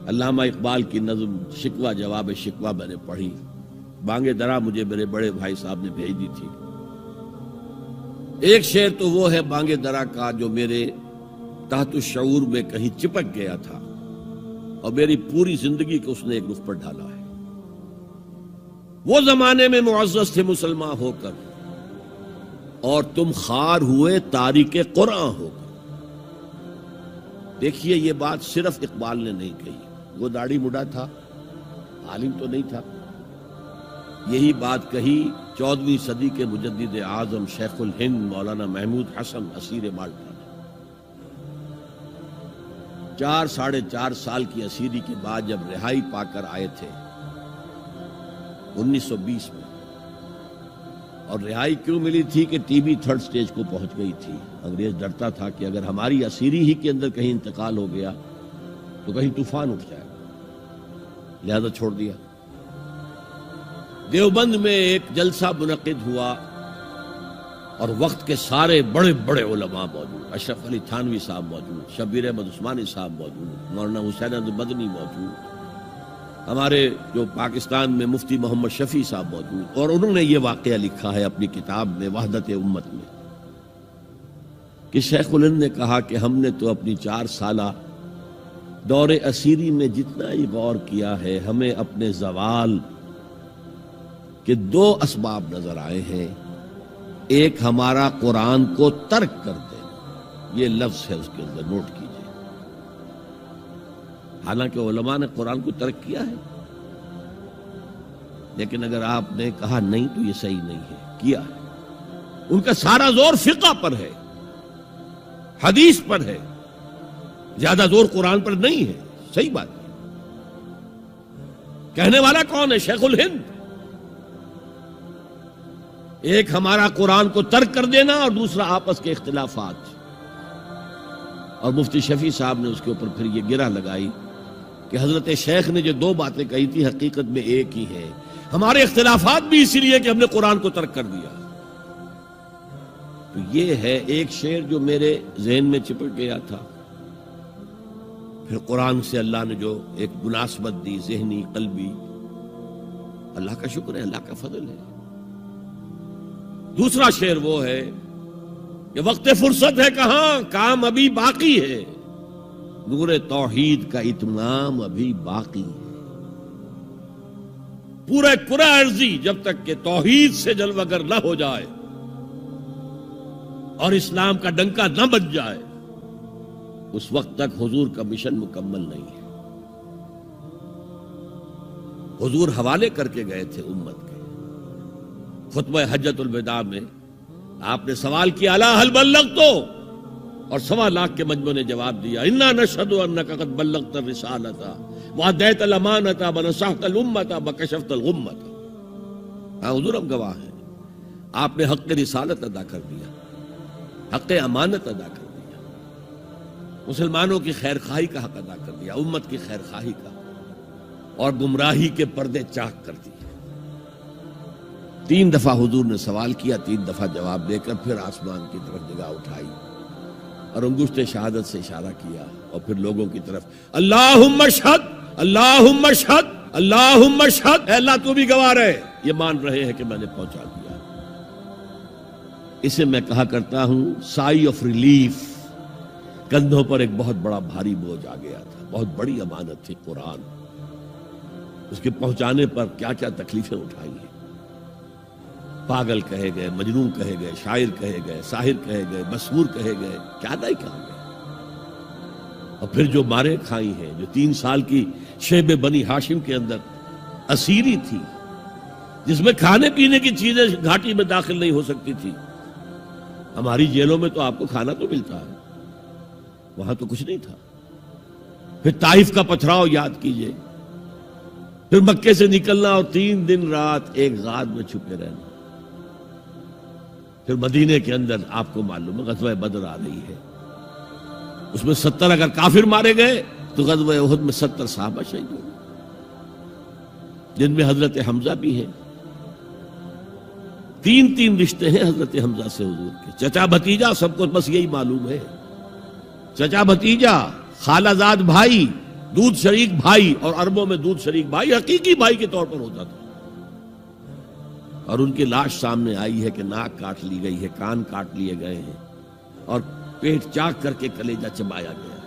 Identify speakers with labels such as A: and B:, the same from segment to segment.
A: علامہ اقبال کی نظم شکوہ جواب شکوہ میں نے پڑھی، بانگ درا مجھے میرے بڑے بھائی صاحب نے بھیج دی تھی۔ ایک شعر تو وہ ہے بانگ درا کا جو میرے تحت الشعور میں کہیں چپک گیا تھا اور میری پوری زندگی کو اس نے ایک رخ پر ڈالا ہے۔ وہ زمانے میں معزز تھے مسلمان ہو کر اور تم خار ہوئے تاریک قرآن ہو کر۔ دیکھیے یہ بات صرف اقبال نے نہیں کہی، وہ داڑھی مڈا تھا، عالم تو نہیں تھا۔ یہی بات کہی 14ویں صدی کے مجدد اعظم شیخ الہند مولانا محمود حسن اسیر مالٹا نے۔ 4 سال کی اسیری کے بعد جب رہائی پا کر آئے تھے 1920 میں، اور رہائی کیوں ملی تھی کہ ٹی بی 3rd سٹیج کو پہنچ گئی تھی۔ انگریز ڈرتا تھا کہ اگر ہماری اسیری ہی کے اندر کہیں انتقال ہو گیا تو کہیں طوفان اٹھ جائے گا، لہذا چھوڑ دیا۔ دیوبند میں ایک جلسہ منعقد ہوا اور وقت کے سارے بڑے بڑے علماء موجود، اشرف علی تھانوی صاحب موجود، شبیر احمد عثمانی صاحب موجود، مولانا حسین احمد مدنی موجود، ہمارے جو پاکستان میں مفتی محمد شفیع صاحب موجود، اور انہوں نے یہ واقعہ لکھا ہے اپنی کتاب میں وحدت امت میں کہ شیخ الہند نے کہا کہ ہم نے تو اپنی 4 سالہ دور اسیری میں جتنا ہی غور کیا ہے، ہمیں اپنے زوال کے 2 اسباب نظر آئے ہیں۔ ایک ہمارا قرآن کو ترک کر دینا، یہ لفظ ہے اس کے اندر، نوٹ کیجئے۔ حالانکہ علماء نے قرآن کو ترک کیا ہے، لیکن اگر آپ نے کہا نہیں تو یہ صحیح نہیں ہے، کیا ہے۔ ان کا سارا زور فقہ پر ہے، حدیث پر ہے، زیادہ زور قرآن پر نہیں ہے۔ صحیح بات ہے۔ کہنے والا کون ہے؟ شیخ الہند۔ ایک ہمارا قرآن کو ترک کر دینا اور دوسرا آپس کے اختلافات۔ اور مفتی شفیع صاحب نے اس کے اوپر پھر یہ گرہ لگائی کہ حضرت شیخ نے جو 2 باتیں کہی تھی حقیقت میں ایک ہی ہے، ہمارے اختلافات بھی اسی لیے کہ ہم نے قرآن کو ترک کر دیا۔ تو یہ ہے ایک شعر جو میرے ذہن میں چپک گیا تھا۔ پھر قرآن سے اللہ نے جو ایک مناسبت دی، ذہنی قلبی، اللہ کا شکر ہے، اللہ کا فضل ہے۔ دوسرا شعر وہ ہے کہ وقت فرصت ہے کہاں، کام ابھی باقی ہے، نور توحید کا اتمام ابھی باقی ہے۔ پورا کرہ ارضی جب تک کہ توحید سے جلوگر نہ ہو جائے اور اسلام کا ڈنکا نہ بج جائے، اس وقت تک حضور کا مشن مکمل نہیں ہے۔ حضور حوالے کر کے گئے تھے امت کے۔ خطبہ حجۃ الوداع میں آپ نے سوال کیا الا هل بلغت، اور 1.25 لاکھ کے مجمع نے جواب دیا انا نشهد انك قد بلغت الرسالۃ واديت الامانۃ ونصحت الامۃ وكشفت الغمۃ۔ ہاں حضور ہم گواہ ہیں، آپ نے حق رسالت ادا کر دیا، حق امانت ادا کر دیا، مسلمانوں کی خیر خواہی کا حق ادا کر دیا، امت کی خیر خواہی کا، اور گمراہی کے پردے چاک کر دیے۔ 3 دفعہ حضور نے سوال کیا، 3 دفعہ جواب دے کر پھر آسمان کی طرف نگاہ اٹھائی اور انگشت شہادت سے اشارہ کیا اور پھر لوگوں کی طرف اللہم اشہد اللہم اشہد اللہم اشہد، اے اللہ تو بھی گواہ رہے، یہ مان رہے ہیں کہ میں نے پہنچا دیا۔ اسے میں کہا کرتا ہوں سائی آف ریلیف۔ کندھوں پر ایک بہت بڑا بھاری بوجھ آ گیا تھا، بہت بڑی امانت تھی قرآن، اس کے پہنچانے پر کیا کیا تکلیفیں اٹھائی ہیں۔ پاگل کہے گئے، مجنون کہے گئے، شاعر کہے گئے، ساحر کہے گئے، مسحور کہے گئے، کیا نہیں کہا گئے۔ اور پھر جو مارے کھائی ہیں، جو 3 سال کی شیب بنی ہاشم کے اندر اسیری تھی، جس میں کھانے پینے کی چیزیں گھاٹی میں داخل نہیں ہو سکتی تھی۔ ہماری جیلوں میں تو آپ کو کھانا تو ملتا ہے، وہاں تو کچھ نہیں تھا۔ پھر طائف کا پتھراؤ یاد کیجئے، پھر مکے سے نکلنا اور 3 دن رات ایک غار میں چھپے رہنا، پھر مدینے کے اندر آپ کو معلوم ہے غزوہ بدر آ رہی ہے، اس میں 70 اگر کافر مارے گئے تو غزوہ احد میں 70 صحابہ شہید ہوئے، جن میں حضرت حمزہ بھی ہیں۔ 3 رشتے ہیں حضرت حمزہ سے حضور کے، چچا بھتیجا، سب کو بس یہی معلوم ہے، چچا بھتیجا، خالہ زاد بھائی، دودھ شریک بھائی، اور عربوں میں دودھ شریک بھائی حقیقی بھائی کے طور پر ہوتا تھا، اور ان کی لاش سامنے آئی ہے کہ ناک کاٹ لی گئی ہے، کان کاٹ لیے گئے ہیں، اور پیٹ چاک کر کے کلیجہ چبایا گیا ہے۔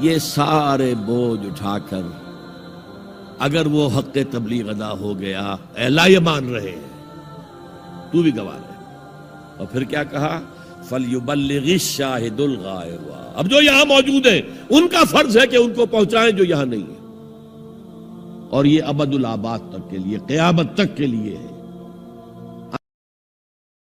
A: یہ سارے بوجھ اٹھا کر اگر وہ حق تبلیغ ادا ہو گیا، اے اللہ یہ مان رہے ہیں، تو بھی گواہ ہے۔ اور پھر کیا کہا؟ فَلْيُبَلِّغِ الشَّاهِدُ الْغَائِبَ، اب جو یہاں موجود ہیں ان کا فرض ہے کہ ان کو پہنچائیں جو یہاں نہیں ہے، اور یہ ابد الآباد تک کے لیے، قیامت تک کے لیے ہے۔